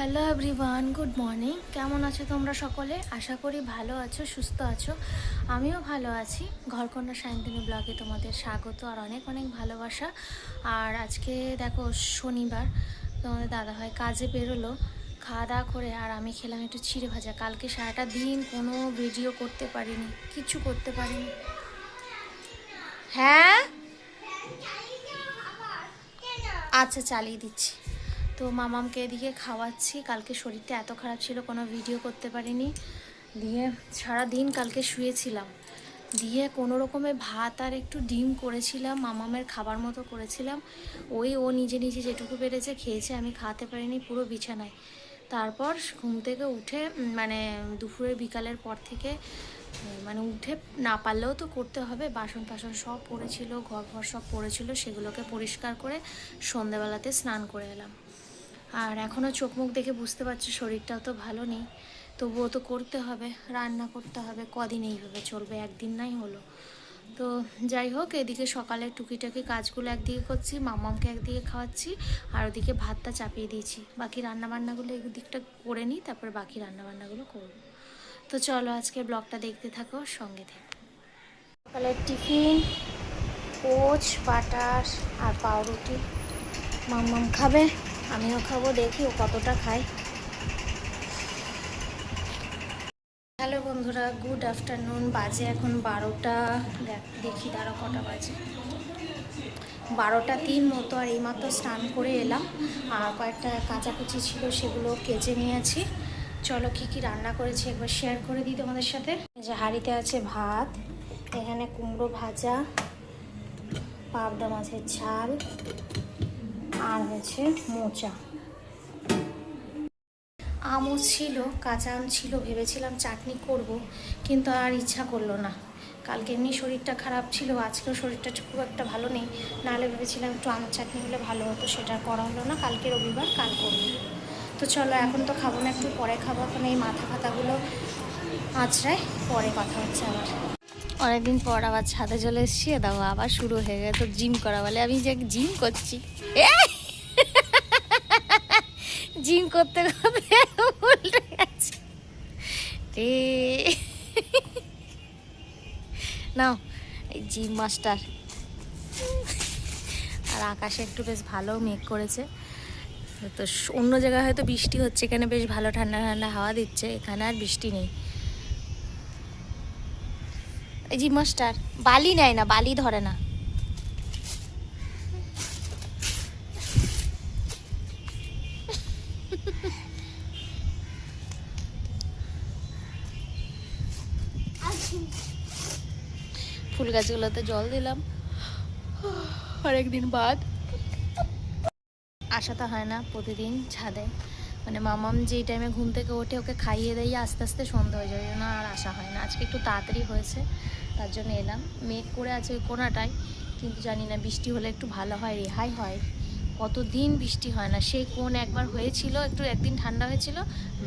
Hello everyone, good morning. কেমন আছো তোমরা সকলে? আশা করি ভালো আছো, সুস্থ আছো। আমিও ভালো আছি। ঘরকন্যা সায়ন্তিনী ব্লগে তোমাদের স্বাগত আর অনেক অনেক ভালোবাসা। আর আজকে দেখো শনিবার, তোমাদের দাদাভাই কাজে বেরোলো, খাওয়া দাওয়া করে, আর আমি খেলাম একটু চিড়ে ভাজা। কালকে সারাটা দিন কোনো ভিডিও করতে পারিনি, কিছু করতে পারিনি। হ্যাঁ, আচ্ছা চালিয়ে দিচ্ছি। তো মামামকে এদিকে খাওয়াচ্ছি। কালকে শরীরটা এত খারাপ ছিল, কোনো ভিডিও করতে পারিনি। দিয়ে সারা দিন কালকে শুয়েছিলাম। দিয়ে কোনো রকমে ভাত আর একটু ডিম করেছিলাম, মামামের খাবার মতো করেছিলাম। ও নিজে নিজে যেটুকু পেরেছে খেয়েছে, আমি খাওয়াতে পারিনি, পুরো বিছানায়। তারপর ঘুম থেকে উঠে মানে দুপুরে বিকালের পর থেকে মানে উঠে না পারলেও তো করতে হবে, বাসন টাসন সব পড়েছিল, ঘর সব পড়েছিল, সেগুলোকে পরিষ্কার করে সন্ধেবেলাতে স্নান করে এলাম। আর এখনও চোখ মুখ দেখে বুঝতে পারছি শরীরটাও তো ভালো নেই, তবুও তো করতে হবে, রান্না করতে হবে। কদিন এইভাবে চলবে, একদিন নাই হলো। তো যাই হোক, এদিকে সকালে টুকিটাকি কাজগুলো একদিকে করছি, মামামকে একদিকে খাওয়াচ্ছি, আর ওদিকে ভাতটা চাপিয়ে দিয়েছি। বাকি রান্নাবান্নাগুলো এই দিকটা করে নিই, তারপর বাকি রান্নাবান্নাগুলো করব। তো চলো আজকে ব্লগটা দেখতে থাকো, সঙ্গে থেকো। সকালের টিফিন পোচ বাটার আর পাউরুটি। মাম্মাম খাবে, আমিও খাবো, দেখি ও কতটা খায়। হ্যালো বন্ধুরা, গুড আফটারনুন। বাজে এখন 12টা, দেখি দাঁড়া কটা বাজে, 12টা 3 মতো। আর এইমাত্র স্নান করে এলাম, আর কয়েকটা কাচাকুচি ছিল সেগুলো কেচে নিয়েছি। চলো কি কি রান্না করেছি একবার শেয়ার করে দিই তোমাদের সাথে। যে হাঁড়িতে আছে ভাত, এখানে কুমড়ো ভাজা, পাবদা মাছের ঝাল, আর হচ্ছে মোচা। আমও ছিল, কাঁচা আম ছিল, ভেবেছিলাম চাটনি করব, কিন্তু আর ইচ্ছা করলো না। কালকে এমনি শরীরটা খারাপ ছিল, আজকেও শরীরটা খুব একটা ভালো নেই। নাহলে ভেবেছিলাম একটু আমের চাটনি হলে ভালো হতো, সেটা করা হলো না। কালকে রবিবার, কাল করবো। তো চলো, এখন তো খাবো না, একটু পরে খাবো। এখন এই মাথা ফাতাগুলো আঁচড়ায়, পরে কথা হচ্ছে আবার। অনেকদিন পর আবার ছাদে চলে এসেছি, দাও আবার শুরু হয়ে গেছে জিম করা। বলে আমি যে জিম করছি, জিম করতে করতে উল্টে গেছে রে। নাও এই জিম মাস্টার। আর আকাশে একটু বেশ ভালো মেঘ করেছে, তো অন্য জায়গায় হয়তো বৃষ্টি হচ্ছে, এখানে বেশ ভালো ঠান্ডা ঠান্ডা হাওয়া দিচ্ছে, এখানে আর বৃষ্টি নেই। এই জিম মাস্টার বালি নেয় না, বালি ধরে না। ফুল গাছগুলোতে জল দিলাম অনেকদিন বাদ। আসা তো হয় না প্রতিদিন ছাদে, মানে মামাম যেই টাইমে ঘুম থেকে ওঠে ওকে খাইয়ে দিয়ে আস্তে আস্তে সন্ধ্যা হয়ে যায়, না আর আসা হয় না। আজকে একটু তাড়াতাড়ি হয়েছে, তার জন্য এলাম। মেঘ করে আছে ওই কোনাটায়, কিন্তু জানি না বৃষ্টি হলে একটু ভালো হয়, রেহাই হয়। কতদিন বৃষ্টি হয় না, সেই কোন একবার হয়েছিল, একটু একদিন ঠান্ডা হয়েছিল,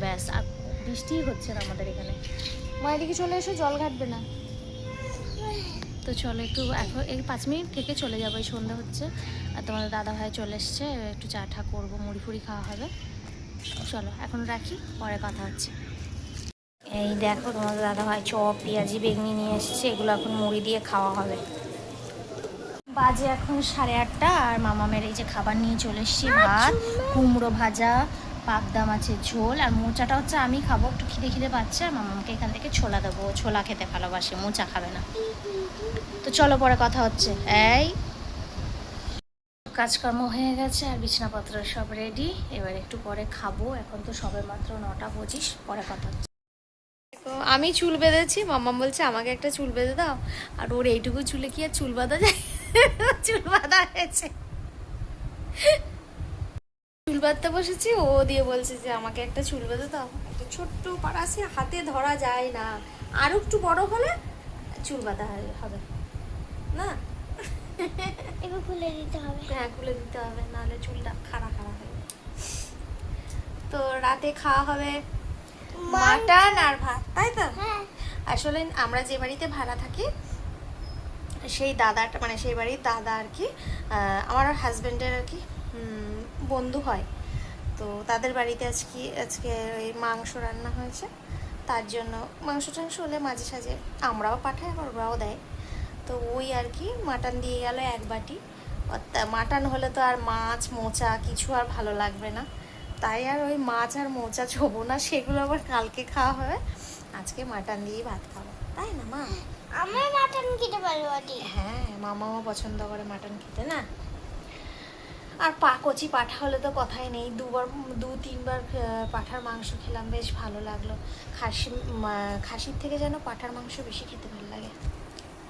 ব্যাস। আর বৃষ্টিই হচ্ছে না আমাদের এখানে। মায়ের দিকে চলে এসো, জল ঘাটবে না। তো চলো একটু এখন এই 5 মিনিট থেকে চলে যাবো, এই সন্ধ্যা হচ্ছে। আর তোমাদের দাদা ভাই চলে এসছে, একটু চা ঠা করবো, মুড়ি ফুড়ি খাওয়া হবে। চলো এখন রাখি, পরে কথা হচ্ছে। এই দেখো তোমাদের দাদা ভাই চপ পেঁয়াজি বেগনি নিয়ে এসছে, এগুলো এখন মুড়ি দিয়ে খাওয়া হবে। বাজে এখন 8:30, আর মামামের এই যে খাবার নিয়ে চলে এসছি। ভাত, কুমড়ো ভাজা, পাবদা মাছের ঝোল, আর মোচাটা হচ্ছে আমি খাবো, একটু খিদে খিদে পাচ্ছে। আর মামামকে এখান থেকে ছোলা দেবো, ছোলা খেতে ভালোবাসে, মোচা খাবে না। তো চলো পরে কথা হচ্ছে। এই কাজকর্ম হয়ে গেছে, আর বিছানাপত্র সব রেডি, এবার একটু পরে খাবো। এখন তো সবে মাত্র 9:25, পরে কথা হচ্ছে। আমি চুল বেঁধেছি, মাম্মাম বলছে আমাকে একটা চুল বেঁধে দাও, আর ওর এইটুকু চুলে কি আর চুল বাঁধা যায়? চুল বাঁধা হয়েছে, চুল বাঁধতে বসেছি, ও দিয়ে বলছে যে আমাকে একটা চুল বেঁধে দাও। একটা ছোট্ট পাড়াশি, হাতে ধরা যায় না, আর একটু বড় হলে চুল বাঁধা হবে না। এবার খুলে দিতে হবে, হ্যাঁ খুলে দিতে হবে, নাহলে চুলটা খাড়া খাড়া হয়ে যাবে। তো রাতে খাওয়া হবে মাটন আর ভাত, তাই তো? আসলে আমরা যে বাড়িতে ভাড়া থাকি, সেই দাদাটা, মানে সেই বাড়ির দাদা আর কি, আমার হাজব্যান্ডের আর কি বন্ধু হয়। তো তাদের বাড়িতে আজকে ওই মাংস রান্না হয়েছে, তার জন্য মাংস টাংস হলে মাঝে সাঝে আমরাও পাঠাই আবার ওরাও দেয়। তো ওই আর কি মাটন দিয়ে গেল 1 বাটি। মাটন হলে তো আর মাছ মোচা কিছু আর ভালো লাগবে না, তাই আর ওই মাছ আর মোচা ছোবো না, সেগুলো আবার কালকে খাওয়া হবে। আজকে মাটন দিয়েই ভাত খাবো, তাই না মা? আমার মাটন খেতে ভালো লাগে। হ্যাঁ, মামাও পছন্দ করে মাটন খেতে না। আর কচি পাঠা হলে তো কথাই নেই, 2-3 বার পাঠার মাংস খেলাম, বেশ ভালো লাগলো। খাসির থেকে যেন পাঠার মাংস বেশি খেতে ভালো লাগে।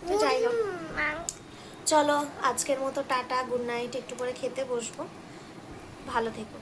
তো যাই হোক, চলো আজকের মতো টাটা, গুড নাইট। একটু পরে খেতে বসবো, ভালো থেকো।